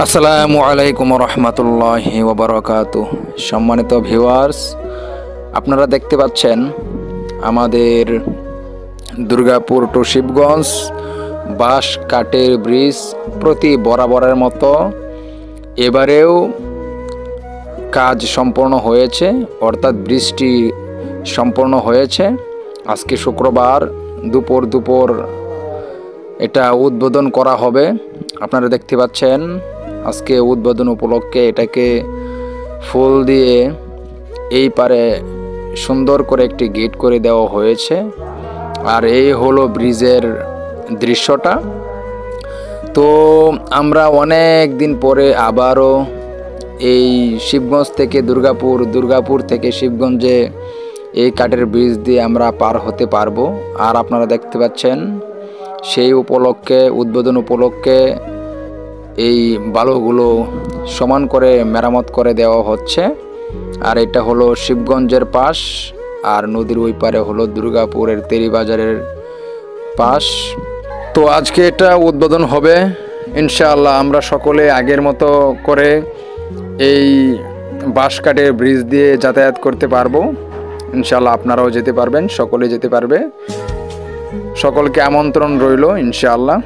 আসসালামু আলাইকুম রহমতুল্লাহি ওয়া বারাকাতুহু। সম্মানিত ভিউয়ার্স, আপনারা দেখতে পাচ্ছেন আমাদের দুর্গাপুর টু শিবগঞ্জ বাঁশ কাঠের ব্রিজ প্রতি বরাবরের মতো এবারেও কাজ সম্পন্ন হয়েছে, অর্থাৎ ব্রিজটি সম্পন্ন হয়েছে। আজকে শুক্রবার দুপুর এটা উদ্বোধন করা হবে। আপনারা দেখতে পাচ্ছেন আজকে উদ্বোধন উপলক্ষে এটাকে ফুল দিয়ে এই পারে সুন্দর করে একটি গেট করে দেওয়া হয়েছে। আর এই হলো ব্রিজের দৃশ্যটা। তো আমরা অনেক দিন পরে আবারও এই শিবগঞ্জ থেকে দুর্গাপুর থেকে শিবগঞ্জে এই কাঠের ব্রিজ দিয়ে আমরা পার হতে পারবো। আর আপনারা দেখতে পাচ্ছেন সেই উপলক্ষে, উদ্বোধন উপলক্ষে এই বালুগুলো সমান করে মেরামত করে দেওয়া হচ্ছে। আর এটা হলো শিবগঞ্জের পাশ, আর নদীর ওই পারে হলো দুর্গাপুরের তেরিবাজারের পাশ। তো আজকে এটা উদ্বোধন হবে ইনশাআল্লাহ। আমরা সকলে আগের মতো করে এই বাঁশ কাঠের ব্রিজ দিয়ে যাতায়াত করতে পারবো ইনশাআল্লাহ। আপনারাও যেতে পারবেন, সকলে যেতে পারবে। সকলকে আমন্ত্রণ রইল ইনশাআল্লাহ।